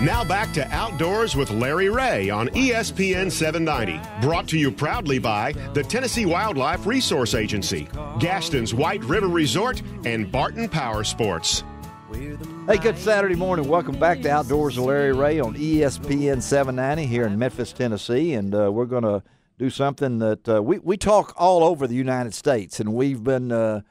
Now back to Outdoors with Larry Ray on ESPN 790. Brought to you proudly by the Tennessee Wildlife Resource Agency, Gaston's White River Resort, and Barton Power Sports. Hey, good Saturday morning. Welcome back to Outdoors with Larry Ray on ESPN 790 here in Memphis, Tennessee. And we're going to do something that we talk all over the United States, and we've been a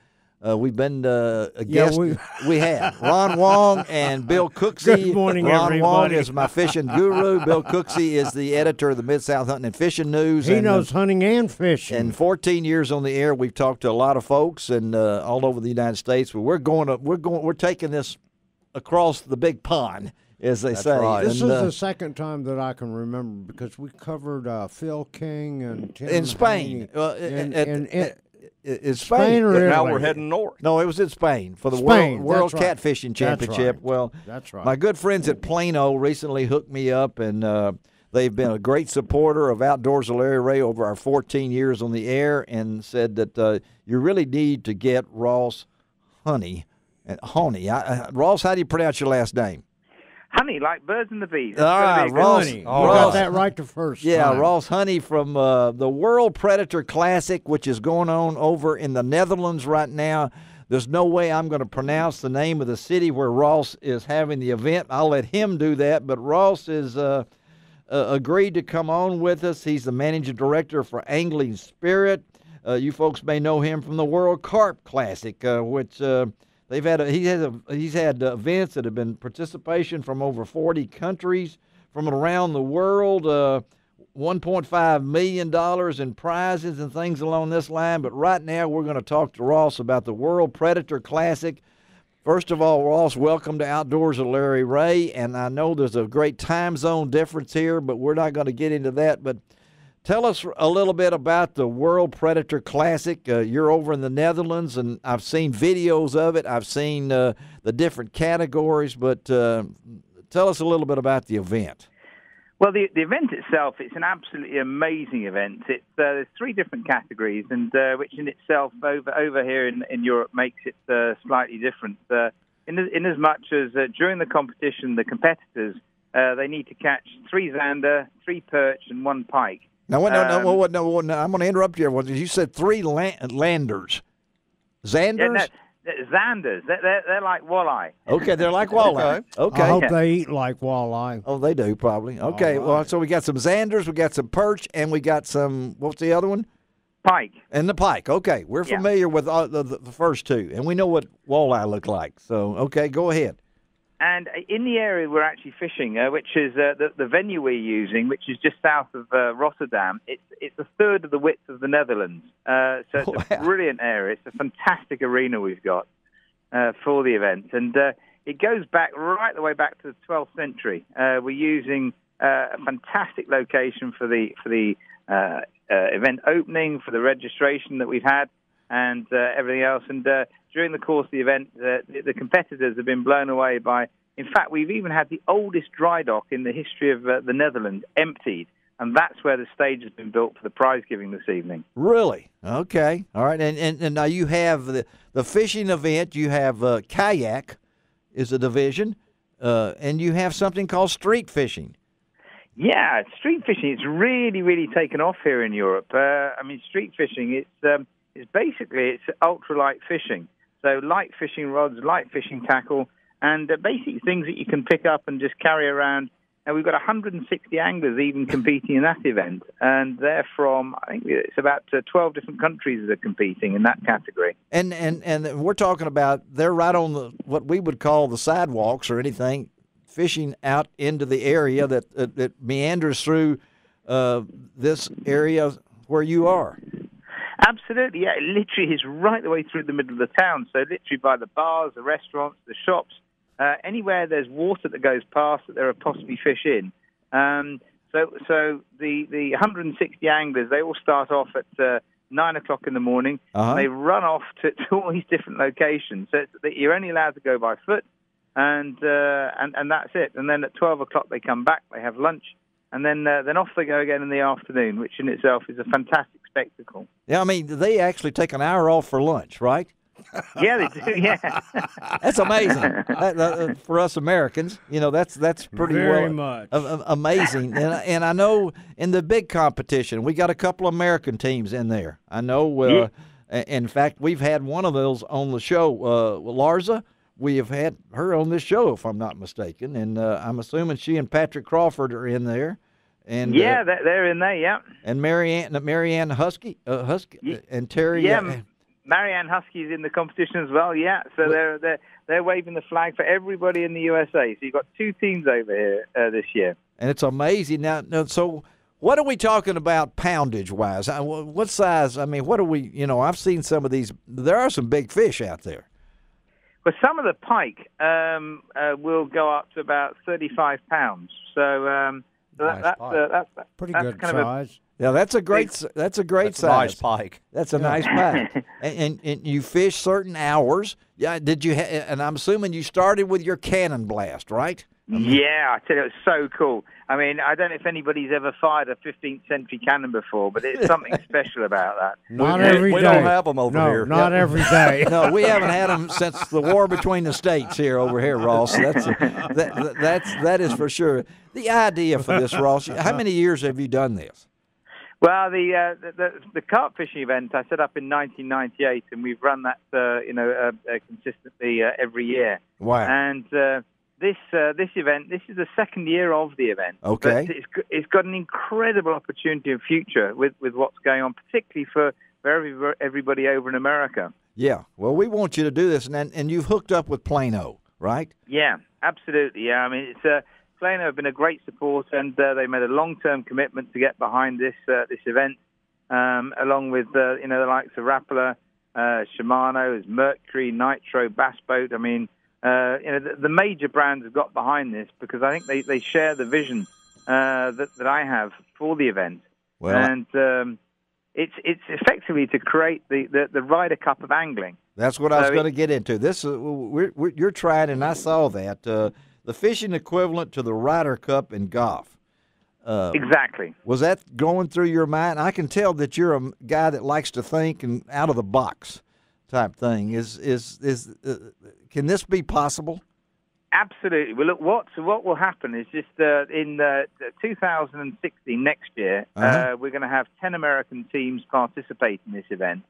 guest. We have Ron Wong and Bill Cooksey. Good morning, Ron everybody. Wong is my fishing guru. Bill Cooksey is the editor of the Mid-South Hunting and Fishing News. He knows hunting and fishing. And 14 years on the air, we've talked to a lot of folks and all over the United States. But we're taking this across the big pond, as they say. Right. This is the second time that I can remember because we covered Phil King and Tim in Spain. Haney. In Spain or But now Italy? we're heading north. No, it was in Spain for the Spain, World that's right. Catfishing That's Championship. right. Well, That's right. my good friends at Plano recently hooked me up, and they've been a great supporter of Outdoors with Larry Ray over our 14 years on the air, and said that you really need to get Ross Honey. Ross, how do you pronounce your last name? Honey, like birds and the bees. Ross. Honey. Oh, You got Ross. that right the first Yeah, time. Ross Honey from the World Predator Classic, which is going on over in the Netherlands right now. There's no way I'm going to pronounce the name of the city where Ross is having the event. I'll let him do that, but Ross is agreed to come on with us. He's the managing director for Angling Spirit. You folks may know him from the World Carp Classic, which he's had events that have been participation from over 40 countries from around the world, $1.5 million in prizes and things along this line. But right now we're going to talk to Ross about the World Predator Classic. First of all, Ross, welcome to Outdoors with Larry Ray. And I know there's a great time zone difference here, but we're not going to get into that. But tell us a little bit about the World Predator Classic. You're over in the Netherlands, and I've seen videos of it. I've seen the different categories, but tell us a little bit about the event. Well, the event itself, it's an absolutely amazing event. There's three different categories, and which in itself over here in Europe makes it slightly different. In as much as during the competition, the competitors, they need to catch 3 zander, 3 perch, and 1 pike. No, I'm going to interrupt you. You said 3 landers. Zanders? Yeah, no, Zanders, they're like walleye. Okay, they're like walleye. Okay. I hope they eat like walleye. Oh, they do probably. Okay, All right. well, so we got some Zanders, we got some perch, and we got some, what's the other one? Pike. And the pike. Okay, we're Yeah. familiar with the first two, and we know what walleye look like. So, okay, go ahead. And in the area we're actually fishing, which is the venue we're using, which is just south of Rotterdam, it's a third of the width of the Netherlands. So it's a brilliant area. It's a fantastic arena we've got for the event. And it goes back right the way back to the 12th century. We're using a fantastic location for the event opening, for the registration that we've had, and everything else. And during the course of the event, the competitors have been blown away by. In fact, we've even had the oldest dry dock in the history of the Netherlands emptied, and that's where the stage has been built for the prize giving this evening. Really? Okay. All right. And now you have the fishing event. You have kayak is a division, and you have something called street fishing. Yeah, street fishing. It's really, really taken off here in Europe. Street fishing. It's basically ultralight fishing. So light fishing rods, light fishing tackle, and basic things that you can pick up and just carry around. And we've got 160 anglers even competing in that event, and they're from, I think it's about 12 different countries that are competing in that category. And we're talking about they're right on what we would call the sidewalks or anything, fishing out into the area that meanders through this area where you are. Absolutely, yeah. It literally is right the way through the middle of the town. So literally by the bars, the restaurants, the shops, anywhere there's water that goes past that there are possibly fish in. So the 160 anglers, they all start off at 9 o'clock in the morning. Uh-huh. They run off to all these different locations. So you're only allowed to go by foot, and that's it. And then at 12 o'clock they come back, they have lunch, and then off they go again in the afternoon, which in itself is a fantastic spectacle. Yeah, I mean, they actually take an hour off for lunch, right? Yeah, they do. Yeah, That's amazing for us Americans. That's pretty Very well much. Amazing. And I know in the big competition, we got a couple of American teams in there. I know. In fact, we've had one of those on the show, Larza. We have had her on this show, if I'm not mistaken, and I'm assuming she and Patrick Crawford are in there. And yeah, they're in there. Yeah. And Marianne Husky, and Terry. Yeah, Marianne Husky's in the competition as well. Yeah, so they're waving the flag for everybody in the USA. So you've got two teams over here this year. And it's amazing now. So what are we talking about poundage wise? What size? I mean, what are we? I've seen some of these. There are some big fish out there. Well, some of the pike will go up to about 35 pounds. So that's pretty that's good kind size. That's a great size. Nice pike. That's a nice pike. And you fish certain hours. Yeah. Did you? And I'm assuming you started with your cannon blast, right? Yeah, I tell you, it was so cool. I mean, I don't know if anybody's ever fired a 15th century cannon before, but it's something special about that. Not every day. We don't have them over here. Not every day. No, we haven't had them since the war between the states here over here, Ross. That is for sure. The idea for this, Ross. How many years have you done this? Well, the carp fishing event I set up in 1998, and we've run that consistently every year. Wow! And this event, this is the second year of the event. Okay. But it's got an incredible opportunity in future with what's going on, particularly for everybody over in America. Yeah. Well, we want you to do this, and you've hooked up with Plano, right? Yeah, absolutely. Yeah, I mean, Plano have been a great support, and they made a long-term commitment to get behind this event, along with the likes of Rapala, Shimano, Mercury, Nitro, Bass Boat. I mean, the major brands have got behind this because I think they share the vision that I have for the event. Well, and it's effectively to create the Ryder Cup of angling. That's what I was going to get into. This you're trying, and I saw that the fishing equivalent to the Ryder Cup in golf. Exactly. Was that going through your mind? I can tell that you're a guy that likes to think and out of the box type thing. Can this be possible? Absolutely. Well, look, what will happen is just in 2016, next year, we're going to have 10 American teams participate in this event.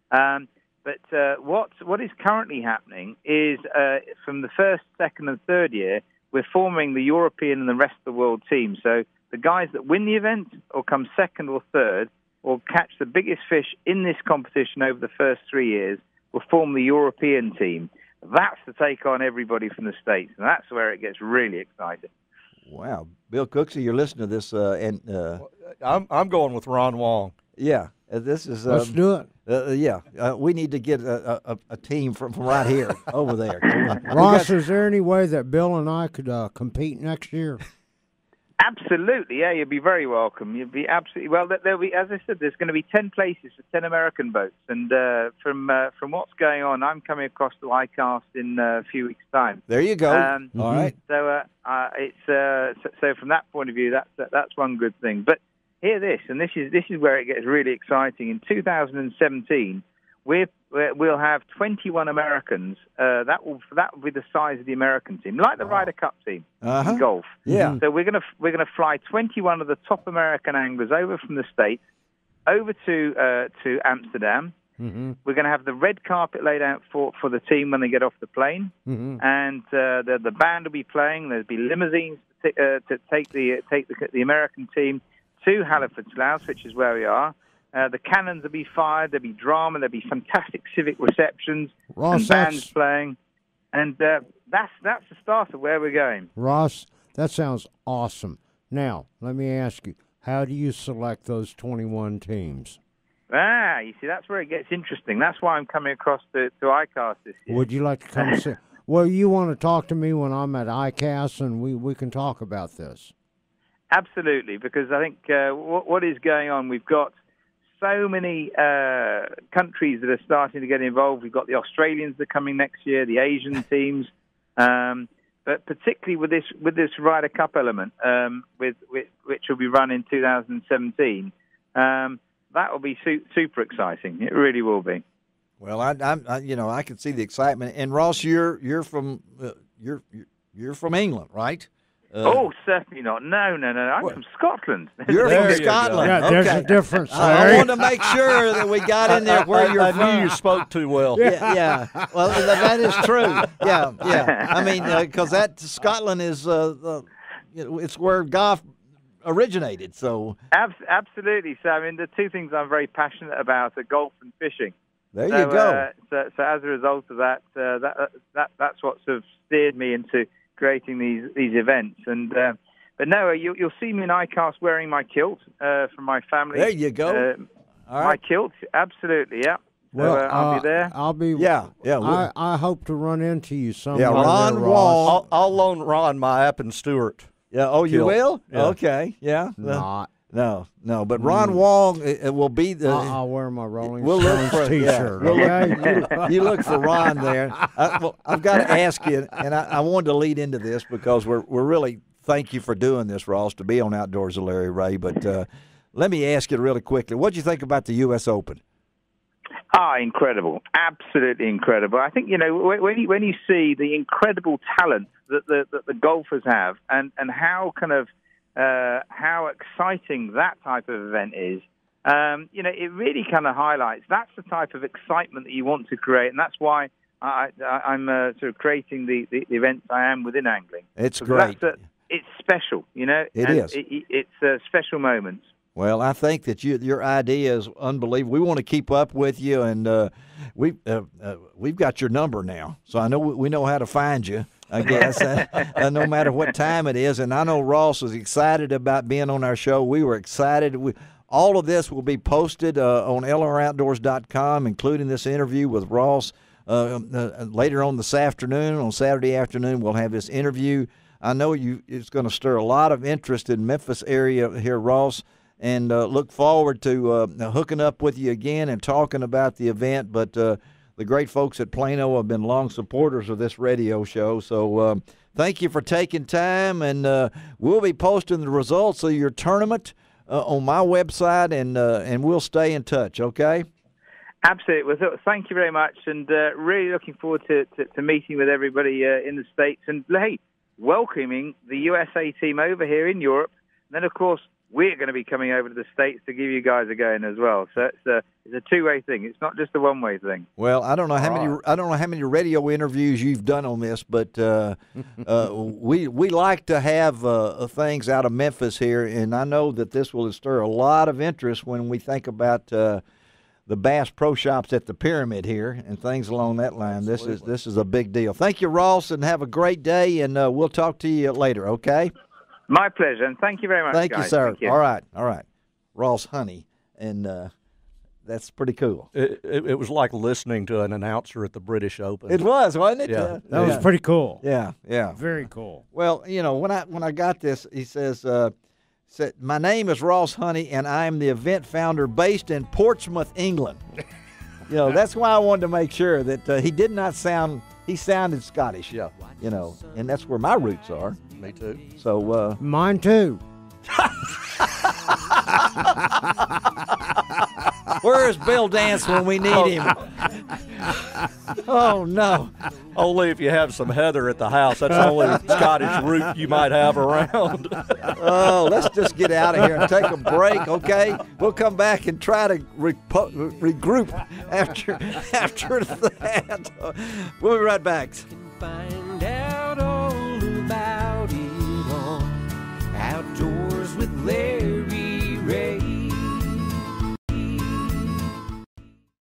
But what is currently happening is from the first, second, and third year, we're forming the European and the rest of the world team. So the guys that win the event or come second or third or catch the biggest fish in this competition over the first 3 years will form the European team. That's to take on everybody from the States, and that's where it gets really exciting. Wow. Bill Cooksey, you're listening to this. I'm going with Ron Wong. Yeah. This is. Let's do it. We need to get a team from right here over there. Ross, is there any way that Bill and I could compete next year? Absolutely, yeah. You'd be very welcome. You'd be absolutely there'll be, as I said, there's going to be 10 places for 10 American boats, and from what's going on, I'm coming across to ICAST in a few weeks' time. There you go. All right. So so from that point of view, that's one good thing. But hear this, and this is where it gets really exciting. In 2017, we'll have 21 Americans. That will be the size of the American team, like the Ryder Cup team in golf. Yeah. So we're gonna fly 21 of the top American anglers over from the States over to Amsterdam. Mm-hmm. We're going to have the red carpet laid out for the team when they get off the plane, and the band will be playing. There'll be limousines to take the American team to Halifax, which is where we are. The cannons will be fired. There'll be drama. There'll be fantastic civic receptions and bands playing. And that's the start of where we're going. Ross, that sounds awesome. Now, let me ask you, how do you select those 21 teams? You see, that's where it gets interesting. That's why I'm coming across to ICAST this year. Would you like to come see? Well, you want to talk to me when I'm at ICAST, and we can talk about this. Absolutely, because I think what is going on, we've got so many countries that are starting to get involved. We've got the Australians that are coming next year, the Asian teams, but particularly with this Ryder Cup element, which will be run in 2017, that will be super exciting. It really will be. Well, I can see the excitement. And Ross, you're from England, right? Certainly not. No. I'm from Scotland. You're from Scotland. Yeah, there's a difference. I wanted to make sure that we got in there where you're from. I knew you spoke too well. Yeah. Well, that is true. Yeah. I mean, because that Scotland is, it's where golf originated. So absolutely. So I mean, the two things I'm very passionate about are golf and fishing. There you go. So as a result of that, that's what sort of steered me into creating these events. And but no, you'll see me in ICAST wearing my kilt from my family. There you go. All right. My kilt, absolutely, yeah. Well, So, I'll be there. I'll be. Yeah. I hope to run into you somewhere. Yeah, Ron there, Wong. Ross. I'll loan Ron my App and Stewart. Yeah. Oh, you kilt. will? Yeah. Okay. Yeah. Not. No. But Ron Wong it will be the. I'll wear my Rolling We'll look Stones for T-shirt. Yeah. You look for Ron there. I've got to ask you, and I wanted to lead into this because we're really thank you for doing this, Ross, to be on Outdoors with Larry Ray. But let me ask you really quickly, what do you think about the U.S. Open? Incredible, absolutely incredible. I think when you see the incredible talent that the golfers have, and how kind of how exciting that type of event is. It really kind of highlights that's the type of excitement that you want to create, and that's why I'm sort of creating the events I am within angling. It's great. It's special, It is. It's special moments. Well, I think that your idea is unbelievable. We want to keep up with you, and we've got your number now, so I know we know how to find you. I guess, no matter what time it is. And I know Ross was excited about being on our show. We were excited. All of this will be posted on lroutdoors.com, including this interview with Ross. Later on this afternoon, on Saturday afternoon, we'll have this interview. I know it's going to stir a lot of interest in Memphis area here, Ross, and look forward to hooking up with you again and talking about the event. But the great folks at Plano have been long supporters of this radio show. So thank you for taking time, and we'll be posting the results of your tournament on my website, and we'll stay in touch, okay? Absolutely. Well, thank you very much, and really looking forward to meeting with everybody in the States, and hey, welcoming the USA team over here in Europe. And then, of course, we're going to be coming over to the States to give you guys a going as well. So it's a two-way thing. It's not just a one-way thing. Well, I don't know how many radio interviews you've done on this, but we like to have things out of Memphis here, and I know that this will stir a lot of interest when we think about the Bass Pro Shops at the Pyramid here and things along that line. Absolutely. This is a big deal. Thank you, Ross, and have a great day, and we'll talk to you later, okay? My pleasure, and thank you very much, Thank guys. you, sir. Thank you. All right. Ross Honey, and that's pretty cool. It was like listening to an announcer at the British Open. It was, wasn't it? Yeah. That was pretty cool. Yeah. Very cool. Well, when I got this, he says, my name is Ross Honey, and I am the event founder based in Portsmouth, England. That's why I wanted to make sure that he did not sound. He sounded Scottish. Yeah. And that's where my roots are. Me too. So mine too. Where's Bill Dance when we need him? Oh no! Only if you have some heather at the house. That's the only Scottish root you might have around. Oh, let's just get out of here and take a break, okay? We'll come back and try to regroup after that. We'll be right back.